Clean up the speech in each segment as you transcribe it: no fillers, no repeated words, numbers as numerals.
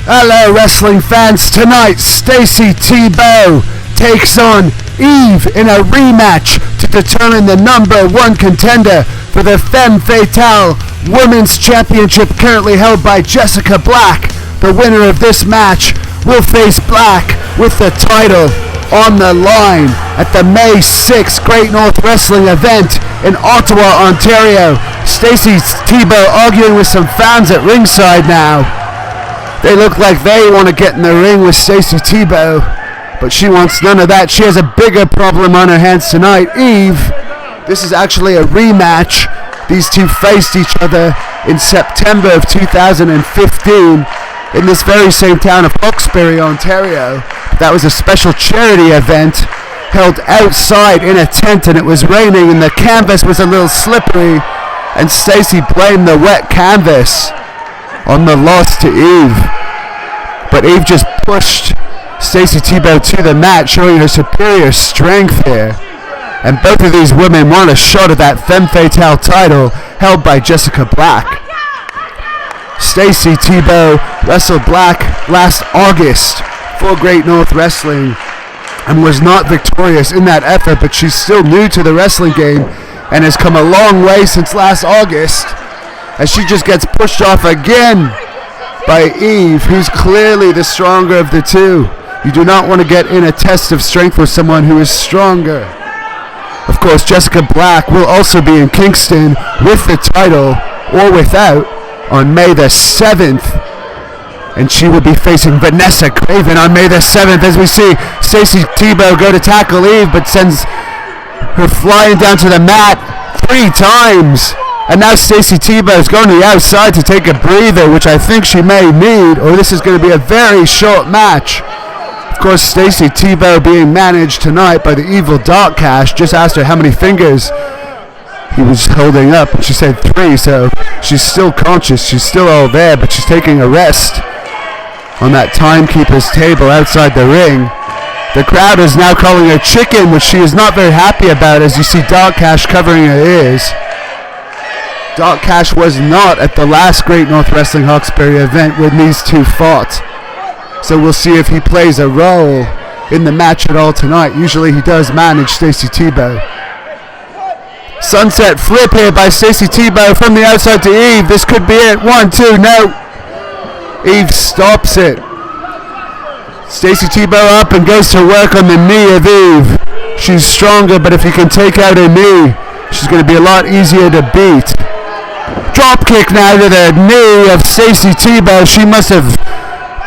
Hello wrestling fans, tonight Stacy Thibault takes on Eve in a rematch to determine the #1 contender for the Femme Fatales Women's Championship currently held by Jessika Black. The winner of this match will face Black with the title on the line at the May 6th Great North Wrestling event in Ottawa, Ontario. Stacy Thibault arguing with some fans at ringside now. They look like they want to get in the ring with Stacy Thibault, but she wants none of that. She has a bigger problem on her hands tonight. Eve, this is actually a rematch. These two faced each other in September of 2015 in this very same town of Hawkesbury, Ontario. That was a special charity event held outside in a tent, and it was raining and the canvas was a little slippery, and Stacy blamed the wet canvas on the loss to Eve. But Eve just pushed Stacy Thibault to the mat, showing her superior strength here. And both of these women want a shot at that Femme Fatale title held by Jessika Black. Stacy Thibault wrestled Black last August for Great North Wrestling and was not victorious in that effort, but she's still new to the wrestling game and has come a long way since last August, as she just gets pushed off again by Eve, who's clearly the stronger of the two. You do not want to get in a test of strength with someone who is stronger. Of course, Jessika Black will also be in Kingston with the title, or without, on May the 7th. And she will be facing Vanessa Craven on May the 7th, as we see Stacy Thibault go to tackle Eve, but sends her flying down to the mat 3 times. And now Stacy Thibault is going to the outside to take a breather, which I think she may need, or this is going to be a very short match. Of course, Stacy Thibault being managed tonight by the evil Dark Cash just asked her how many fingers he was holding up, and she said 3, so she's still conscious, she's still all there, but she's taking a rest on that timekeeper's table outside the ring. The crowd is now calling her chicken, which she is not very happy about, as you see Dark Cash covering her ears. Dark Cash was not at the last Great North Wrestling Hawkesbury event when these two fought, so we'll see if he plays a role in the match at all tonight. Usually he does manage Stacy Thibault. Sunset flip here by Stacy Thibault from the outside to Eve. This could be it. 1, 2, no. Eve stops it. Stacy Thibault up and goes to work on the knee of Eve. She's stronger, but if you can take out her knee, she's going to be a lot easier to beat. Drop kick now to the knee of Stacy Thibault. She must have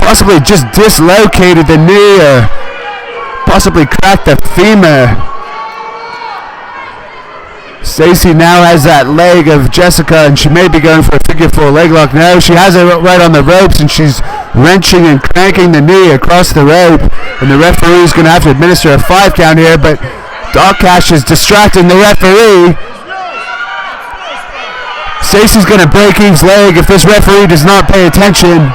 possibly just dislocated the knee or possibly cracked the femur. Stacy now has that leg of Jessika, and she may be going for a figure 4 leg lock now. She has it right on the ropes, and she's wrenching and cranking the knee across the rope, and the referee is going to have to administer a 5 count here, but Dark Cash is distracting the referee. Stacy's going to break Eve's leg if this referee does not pay attention.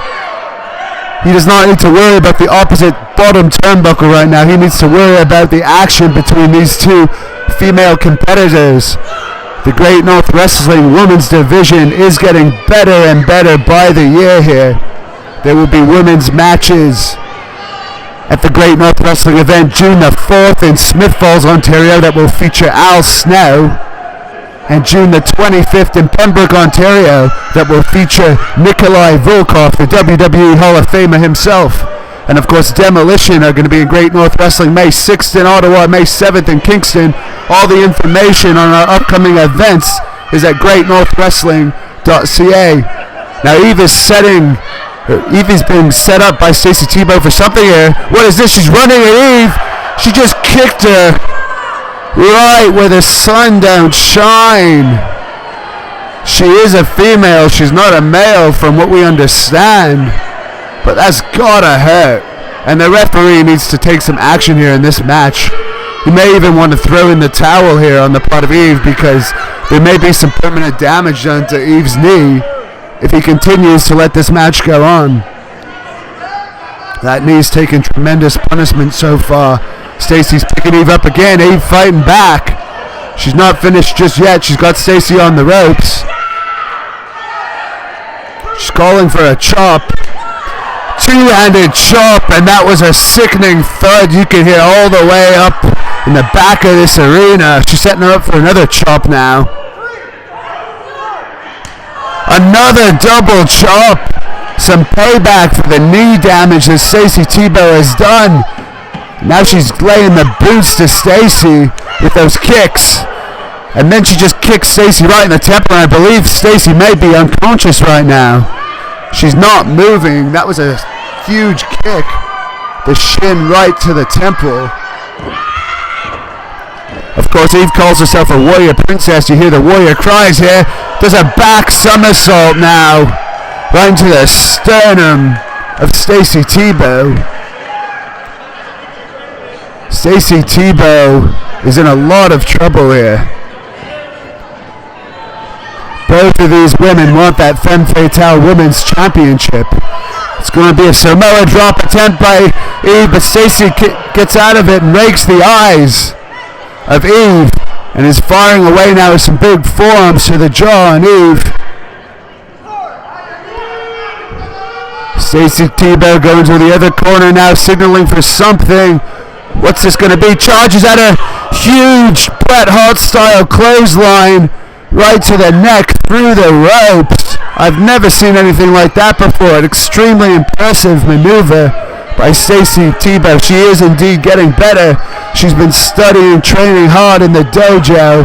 He does not need to worry about the opposite bottom turnbuckle right now. He needs to worry about the action between these two female competitors. The Great North Wrestling Women's Division is getting better and better by the year here. There will be women's matches at the Great North Wrestling event June the 4th in Smith Falls, Ontario, that will feature Al Snow, and June the 25th in Pembroke, Ontario, that will feature Nikolai Volkov, the WWE Hall of Famer himself. And of course, Demolition are going to be in Great North Wrestling May 6th in Ottawa, May 7th in Kingston. All the information on our upcoming events is at greatnorthwrestling.ca. Now Eve is being set up by Stacy Thibault for something here. What is this? She's running at Eve. She just kicked her right where the sun don't shine. She is a female. She's not a male from what we understand. But that's gotta hurt. And the referee needs to take some action here in this match. He may even want to throw in the towel here on the part of Eve, because there may be some permanent damage done to Eve's knee if he continues to let this match go on. That knee's taken tremendous punishment so far. Stacy's picking Eve up again. Eve fighting back. She's not finished just yet. She's got Stacy on the ropes. She's calling for a chop. Two-handed chop, and that was a sickening thud you can hear all the way up in the back of this arena. She's setting her up for another chop now. Another double chop. Some payback for the knee damage that Stacy Thibault has done. Now she's laying the boots to Stacy with those kicks. And then she just kicks Stacy right in the temple, and I believe Stacy may be unconscious right now. She's not moving. That was a huge kick. The shin right to the temple. Of course, Eve calls herself a warrior princess. You hear the warrior cries here. Does a back somersault now. Right into the sternum of Stacy Thibault. Stacy Thibault is in a lot of trouble here. Both of these women want that Femme Fatales Women's Championship. It's going to be a Samoa drop attempt by Eve, but Stacy gets out of it and rakes the eyes of Eve and is firing away now with some big forearms to the jaw on Eve. Stacy Thibault going to the other corner now, signaling for something. What's this going to be? Charges at a huge Bret Hart style clothesline right to the neck through the ropes. I've never seen anything like that before. An extremely impressive maneuver by Stacy Thibault. She is indeed getting better. She's been studying, training hard in the dojo,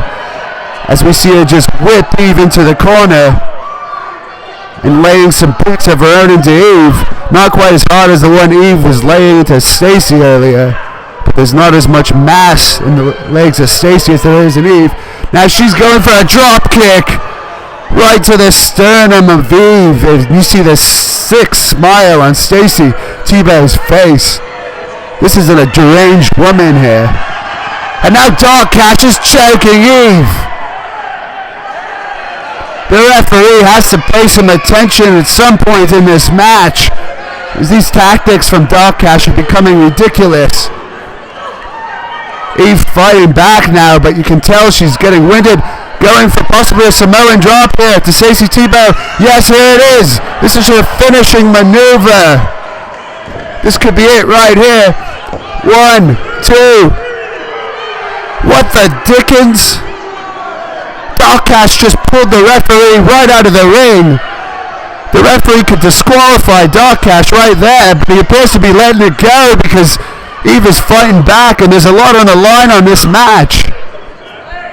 as we see her just whip Eve into the corner and laying some boots of her own into Eve. Not quite as hard as the one Eve was laying into Stacy earlier, but there's not as much mass in the legs of Stacy as there is in Eve. Now she's going for a drop kick right to the sternum of Eve. And you see the sick smile on Stacy Thibault's face. This isn't a deranged woman here. And now Dark Cash is choking Eve. The referee has to pay some attention at some point in this match, as these tactics from Dark Cash are becoming ridiculous. Eve fighting back now, but you can tell she's getting winded. Going for possibly a Samoan drop here to Stacy Thibault. Yes, here it is. This is her finishing maneuver. This could be it right here. 1, 2. What the dickens? Dark Cash just pulled the referee right out of the ring. The referee could disqualify Dark Cash right there, but he appears to be letting it go because Eve is fighting back and there's a lot on the line on this match.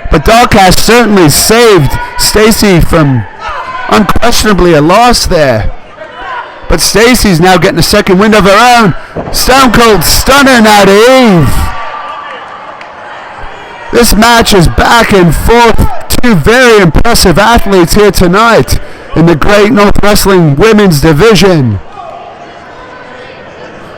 But Dark Cash certainly saved Stacy from unquestionably a loss there. But Stacy's now getting a second wind of her own. Stone Cold Stunner now to Eve. This match is back and forth. Two very impressive athletes here tonight in the Great North Wrestling Women's Division.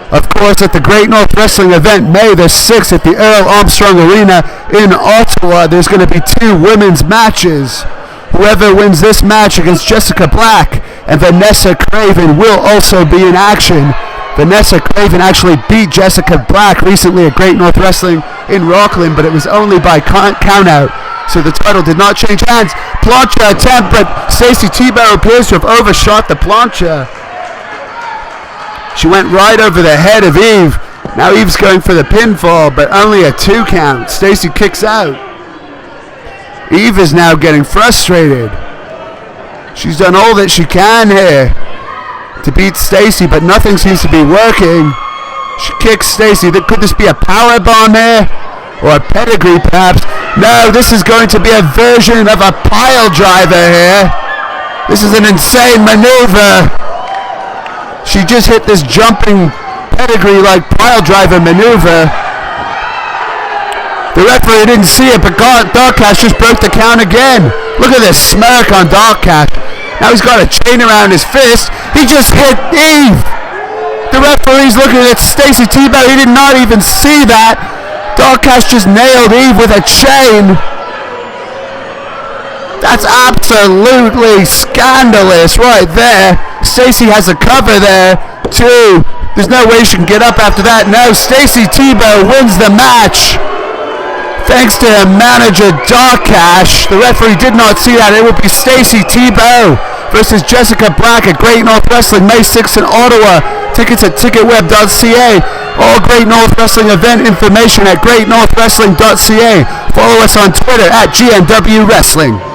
Of course, at the Great North Wrestling event, May the 6th at the Earl Armstrong Arena in Ottawa, there's going to be 2 women's matches. Whoever wins this match against Jessika Black and Vanessa Craven will also be in action. Vanessa Craven actually beat Jessika Black recently at Great North Wrestling in Rockland, but it was only by count-out, so the title did not change hands. Plancha attempt, but Stacy Thibault appears to have overshot the plancha. She went right over the head of Eve. Now Eve's going for the pinfall, but only a 2 count. Stacy kicks out. Eve is now getting frustrated. She's done all that she can here to beat Stacy, but nothing seems to be working. She kicks Stacy. Could this be a power bomb here? Or a pedigree perhaps? No, this is going to be a version of a pile driver here. This is an insane maneuver. She just hit this jumping pedigree-like pile driver maneuver. The referee didn't see it, but Dark Cash just broke the count again. Look at this smirk on Dark Cash. Now he's got a chain around his fist. He just hit Eve. The referee's looking at Stacy Thibault. He did not even see that. Dark Cash just nailed Eve with a chain. That's absolutely scandalous right there. Stacy has a cover there, too. There's no way she can get up after that. No, Stacy Thibault wins the match. Thanks to her manager, Dark Cash. The referee did not see that. It would be Stacy Thibault versus Jessika Black at Great North Wrestling, May 6th in Ottawa. Tickets at Ticketweb.ca. All Great North Wrestling event information at GreatNorthWrestling.ca. Follow us on Twitter at GNW Wrestling.